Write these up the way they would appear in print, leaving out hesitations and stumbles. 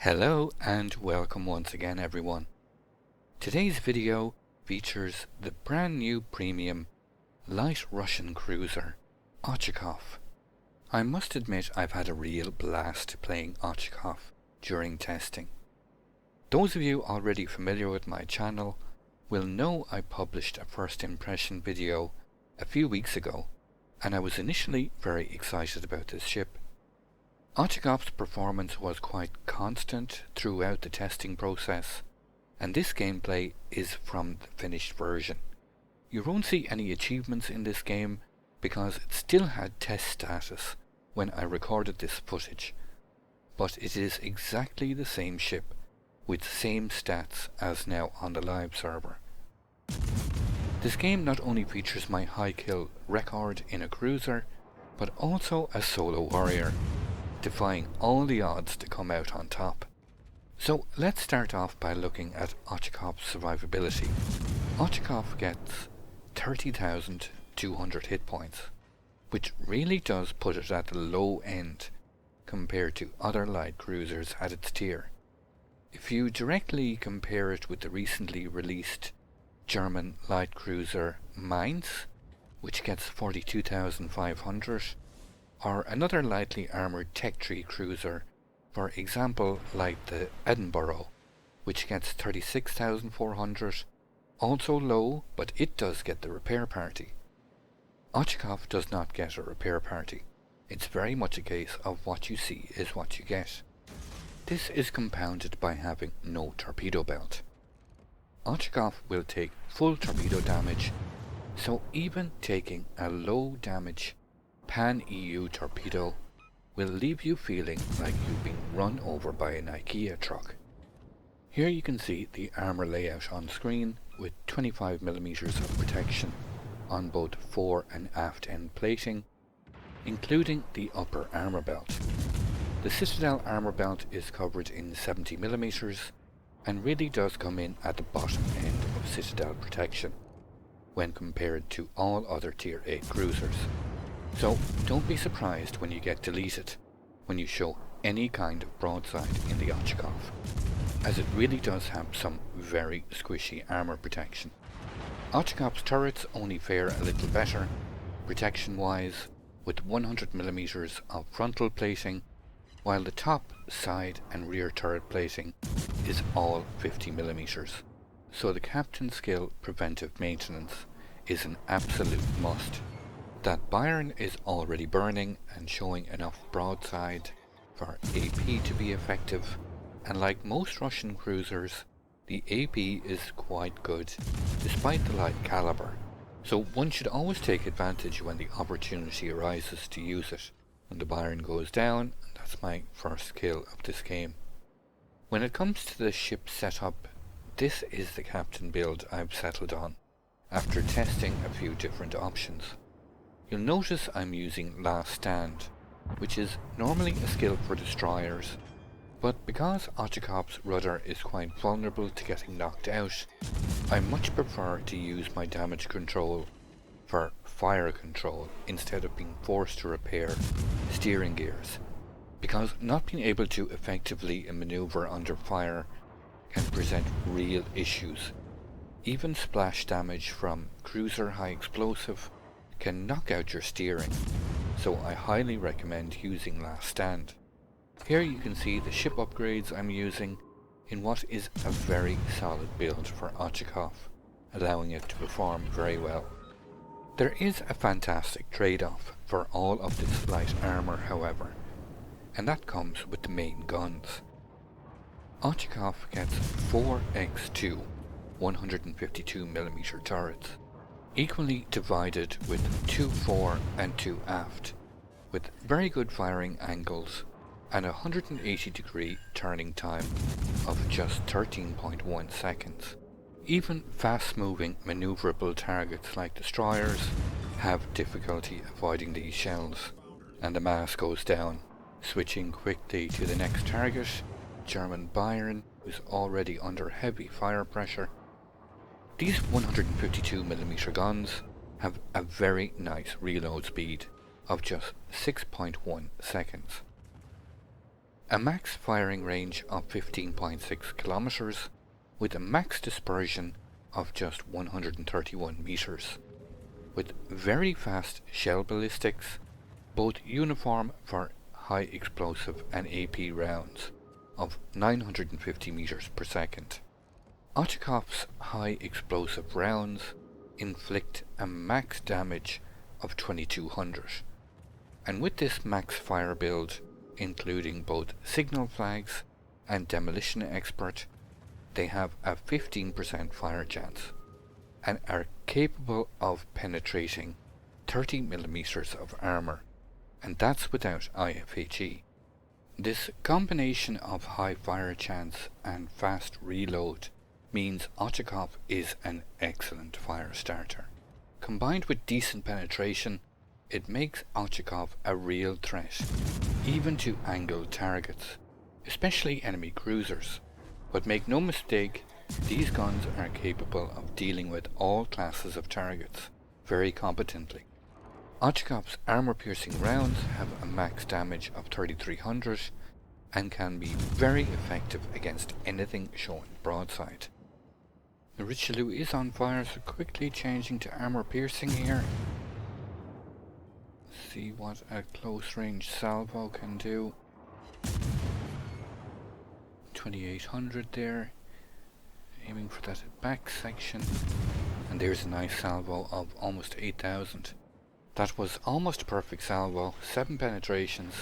Hello and welcome once again everyone. Today's video features the brand new premium light Russian cruiser, Ochakov. I must admit I've had a real blast playing Ochakov during testing. Those of you already familiar with my channel will know I published a first impression video a few weeks ago, and I was initially very excited about this ship. Ochakov's performance was quite constant throughout the testing process, and this gameplay is from the finished version. You won't see any achievements in this game because it still had test status when I recorded this footage, but it is exactly the same ship with the same stats as now on the live server. This game not only features my high kill record in a cruiser, but also a solo warrior, defying all the odds to come out on top. So let's start off by looking at Ochakov's survivability. Ochakov gets 30,200 hit points, which really does put it at the low end compared to other light cruisers at its tier. If you directly compare it with the recently released German light cruiser Mainz, which gets 42,500, or another lightly armoured Tech Tree cruiser, for example like the Edinburgh, which gets 36,400, also low, but it does get the repair party. Ochakov does not get a repair party. It's very much a case of what you see is what you get. This is compounded by having no torpedo belt. Ochakov will take full torpedo damage, so even taking a low damage Pan-EU torpedo will leave you feeling like you've been run over by an IKEA truck. Here you can see the armour layout on screen with 25mm of protection on both fore and aft end plating, including the upper armour belt. The Citadel armour belt is covered in 70mm and really does come in at the bottom end of Citadel protection when compared to all other Tier VIII cruisers. So don't be surprised when you get deleted when you show any kind of broadside in the Ochakov, as it really does have some very squishy armour protection. Ochakov's turrets only fare a little better protection wise, with 100mm of frontal plating, while the top, side and rear turret plating is all 50mm, so the captain's skill preventive maintenance is an absolute must. That Byron is already burning and showing enough broadside for AP to be effective, and like most Russian cruisers, the AP is quite good despite the light caliber, so one should always take advantage when the opportunity arises to use it. When the Byron goes down, that's my first kill of this game. When it comes to the ship setup, this is the captain build I've settled on after testing a few different options. You'll notice I'm using Last Stand, which is normally a skill for destroyers, but because Ochakov's rudder is quite vulnerable to getting knocked out, I much prefer to use my damage control for fire control instead of being forced to repair steering gears, because not being able to effectively maneuver under fire can present real issues. Even splash damage from cruiser high explosive can knock out your steering, so I highly recommend using Last Stand. Here you can see the ship upgrades I'm using in what is a very solid build for Ochakov, allowing it to perform very well. There is a fantastic trade-off for all of this light armour however, and that comes with the main guns. Ochakov gets 4x2 152mm turrets, equally divided with 2 fore and 2 aft, with very good firing angles and a 180-degree turning time of just 13.1 seconds. Even fast-moving maneuverable targets like destroyers have difficulty avoiding these shells, and the mass goes down, switching quickly to the next target, German Byron, who's already under heavy fire pressure. These 152mm guns have a very nice reload speed of just 6.1 seconds. a max firing range of 15.6 kilometers with a max dispersion of just 131 meters, with very fast shell ballistics, both uniform for high explosive and AP rounds of 950 meters per second. Ochakov's high explosive rounds inflict a max damage of 2200, and with this max fire build, including both signal flags and demolition expert, they have a 15% fire chance and are capable of penetrating 30 millimeters of armor, and that's without IFHE. This combination of high fire chance and fast reload means Ochakov is an excellent fire starter. Combined with decent penetration, it makes Ochakov a real threat, even to angled targets, especially enemy cruisers. But make no mistake, these guns are capable of dealing with all classes of targets very competently. Ochakov's armor-piercing rounds have a max damage of 3300 and can be very effective against anything showing broadside. The Richelieu is on fire, so quickly changing to armor-piercing here. See what a close-range salvo can do. 2800 there, aiming for that back section, and there's a nice salvo of almost 8000. That was almost a perfect salvo, 7 penetrations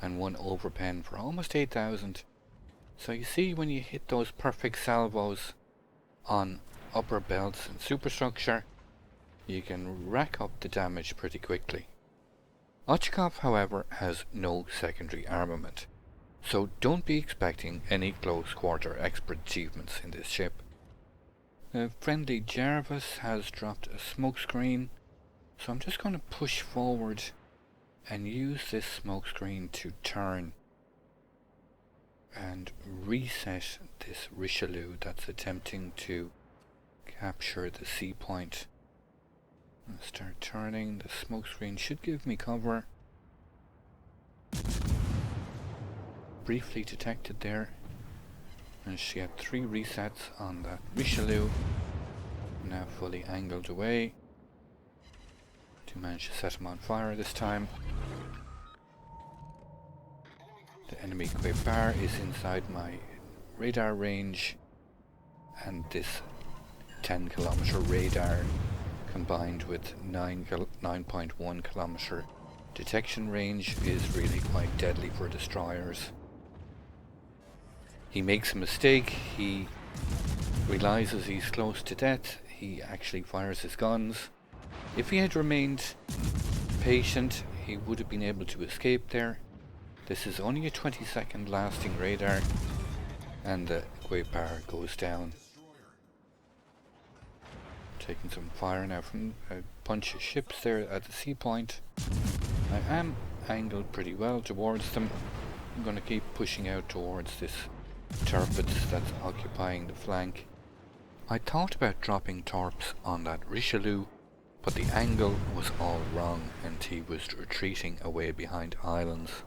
and 1 overpen for almost 8000. So you see, when you hit those perfect salvos on upper belts and superstructure, you can rack up the damage pretty quickly. Ochakov, however, has no secondary armament, so don't be expecting any close quarter expert achievements in this ship. The friendly Jarvis has dropped a smokescreen, so I'm just going to push forward and use this smokescreen to turn and reset this Richelieu that's attempting to capture the sea point. I'll start turning. The smokescreen should give me cover. Briefly detected there, and she had 3 resets on that Richelieu, now fully angled away. Do manage to set him on fire this time. The enemy Quebar is inside my radar range, and this 10 kilometer radar combined with 9.1 kilometer detection range is really quite deadly for destroyers. He makes a mistake, he realizes he's close to death, he actually fires his guns. If he had remained patient, he would have been able to escape there. This is only a 20-second lasting radar, and the Quepar goes down. Taking some fire now from a bunch of ships there at the sea point. I am angled pretty well towards them. I'm going to keep pushing out towards this turpets that's occupying the flank. I thought about dropping torps on that Richelieu, but the angle was all wrong and he was retreating away behind islands.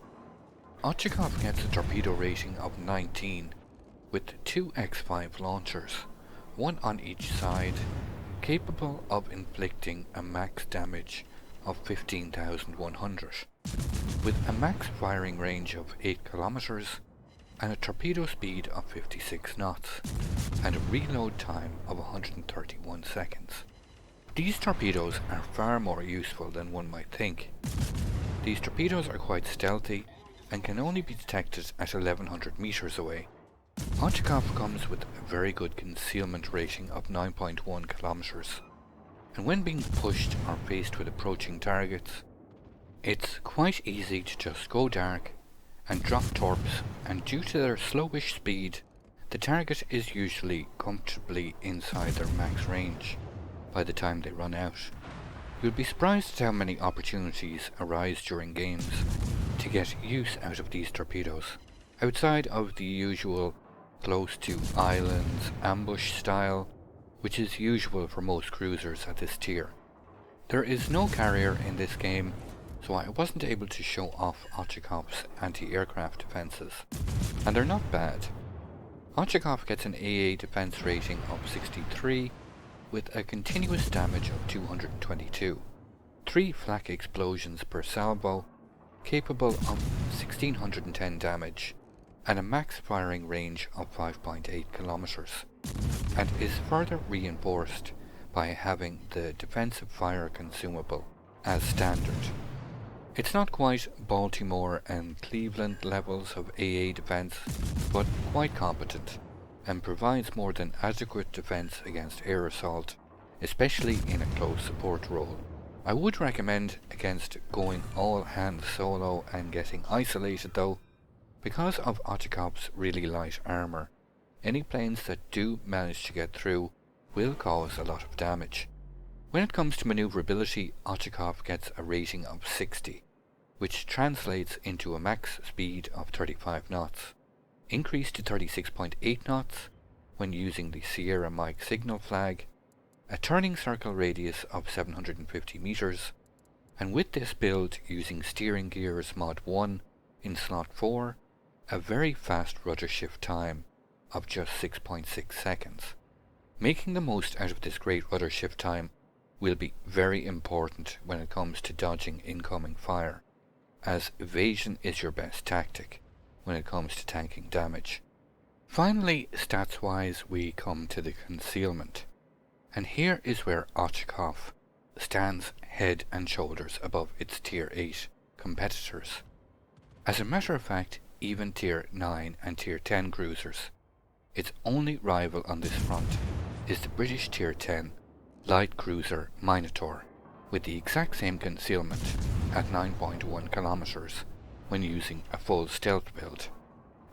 Ochakov gets a torpedo rating of 19 with 2 X5 launchers, 1 on each side, capable of inflicting a max damage of 15,100, with a max firing range of 8 kilometers and a torpedo speed of 56 knots and a reload time of 131 seconds. These torpedoes are far more useful than one might think. These torpedoes are quite stealthy and can only be detected at 1100 meters away. Ochakov comes with a very good concealment rating of 9.1 kilometers, and when being pushed or faced with approaching targets, it's quite easy to just go dark and drop torps, and due to their slowish speed, the target is usually comfortably inside their max range by the time they run out. You'll be surprised at how many opportunities arise during games to get use out of these torpedoes, outside of the usual close to islands ambush style, which is usual for most cruisers at this tier. There is no carrier in this game, so I wasn't able to show off Ochakov's anti-aircraft defences, and they're not bad. Ochakov gets an AA defense rating of 63 with a continuous damage of 222, 3 flak explosions per salvo, capable of 1610 damage, and a max firing range of 5.8 kilometers, and is further reinforced by having the defensive fire consumable as standard. It's not quite Baltimore and Cleveland levels of AA defense, but quite competent, and provides more than adequate defense against air assault, especially in a close support role. I would recommend against going all hands solo and getting isolated though, because of Ochakov's really light armour. Any planes that do manage to get through will cause a lot of damage. When it comes to maneuverability, Ochakov gets a rating of 60, which translates into a max speed of 35 knots, increased to 36.8 knots when using the Sierra Mike signal flag, a turning circle radius of 750 meters, and with this build using steering gears mod 1 in slot 4, a very fast rudder shift time of just 6.6 seconds. Making the most out of this great rudder shift time will be very important when it comes to dodging incoming fire, as evasion is your best tactic when it comes to tanking damage. Finally, stats wise, we come to the concealment, and here is where Ochakov stands head and shoulders above its Tier 8 competitors. As a matter of fact, even Tier 9 and Tier 10 cruisers, its only rival on this front is the British Tier 10 light cruiser Minotaur, with the exact same concealment at 9.1 kilometers when using a full stealth build.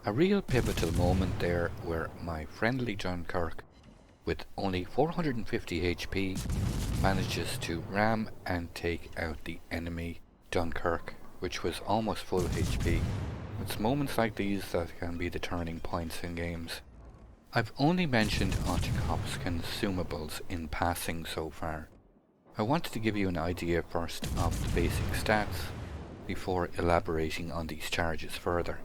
A real pivotal moment there where my friendly Dunkirk, with only 450 HP, manages to ram and take out the enemy Dunkirk, which was almost full HP. It's moments like these that can be the turning points in games. I've only mentioned Ochakov's consumables in passing so far. I wanted to give you an idea first of the basic stats before elaborating on these charges further.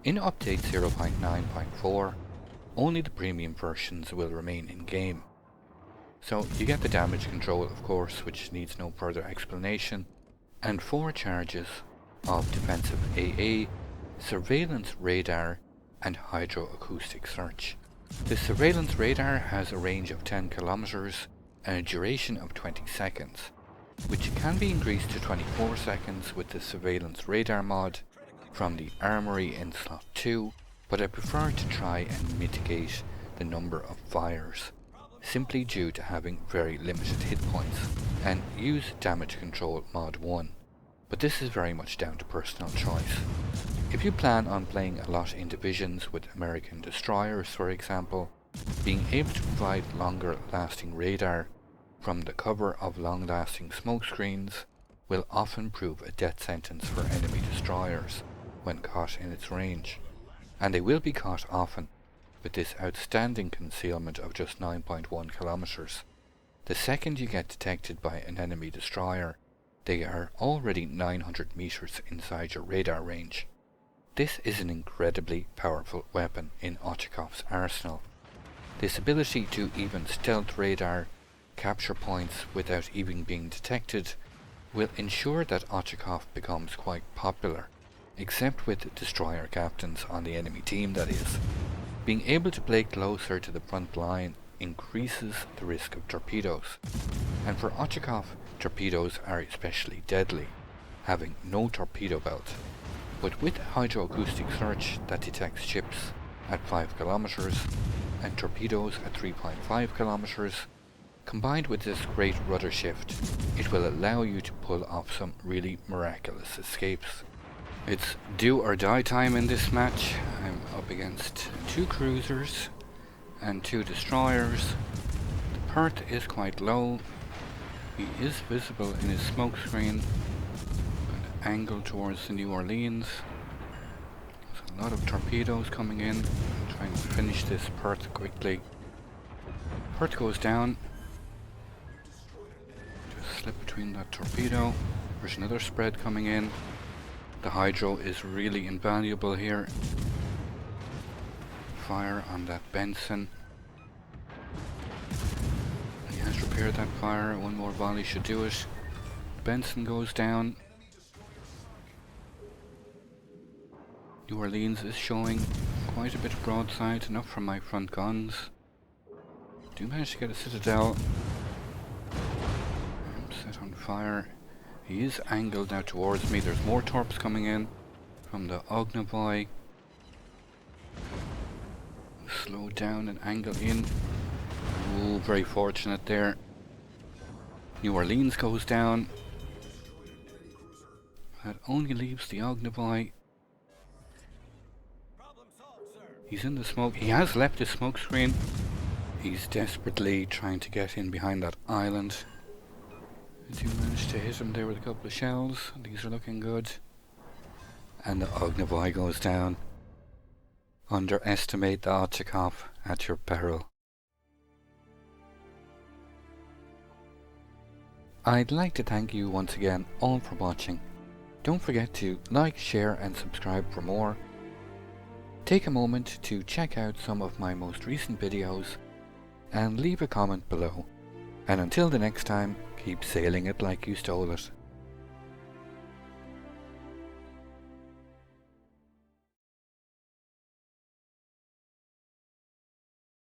In update 0.9.4, only the premium versions will remain in game. So you get the damage control, of course, which needs no further explanation, and 4 charges of defensive AA, surveillance radar, and hydroacoustic search. The surveillance radar has a range of 10 kilometers and a duration of 20 seconds, which can be increased to 24 seconds with the surveillance radar mod from the armory in slot 2, but I prefer to try and mitigate the number of fires, simply due to having very limited hit points, and use damage control mod 1, but this is very much down to personal choice. If you plan on playing a lot in divisions with American destroyers, for example, being able to provide longer lasting radar from the cover of long lasting smoke screens will often prove a death sentence for enemy destroyers when caught in its range, and they will be caught often with this outstanding concealment of just 9.1 kilometers. The second you get detected by an enemy destroyer, they are already 900 meters inside your radar range. This is an incredibly powerful weapon in Ochakov's arsenal. This ability to even stealth radar, capture points without even being detected, will ensure that Ochakov becomes quite popular, except with destroyer captains on the enemy team, that is. Being able to play closer to the front line increases the risk of torpedoes, and for Ochakov, torpedoes are especially deadly, having no torpedo belt. But with hydroacoustic search that detects ships at 5 kilometers and torpedoes at 3.5 kilometers, combined with this great rudder shift, it will allow you to pull off some really miraculous escapes. It's do or die time in this match. I'm up against 2 cruisers and 2 destroyers. The Perth is quite low. He is visible in his smoke screen. Angle towards the New Orleans. There's a lot of torpedoes coming in. I'm trying to finish this Perth quickly. Perth goes down. Just slip between that torpedo. There's another spread coming in. The hydro is really invaluable here. Fire on that Benson. He has repaired that fire. One more volley should do it. Benson goes down. New Orleans is showing quite a bit of broadside, enough from my front guns. Do manage to get a citadel. Set on fire. He is angled now towards me. There's more torps coming in from the Ognavoy. Slow down and angle in. Oh, very fortunate there. New Orleans goes down. That only leaves the Ognavoy. He's in the smoke. He has left his smoke screen. He's desperately trying to get in behind that island. I do manage to hit him there with a couple of shells. These are looking good. And the Ognavoy goes down. Underestimate the Ochakov at your peril. I'd like to thank you once again all for watching. Don't forget to like, share and subscribe for more. Take a moment to check out some of my most recent videos and leave a comment below. And until the next time, keep sailing it like you stole it.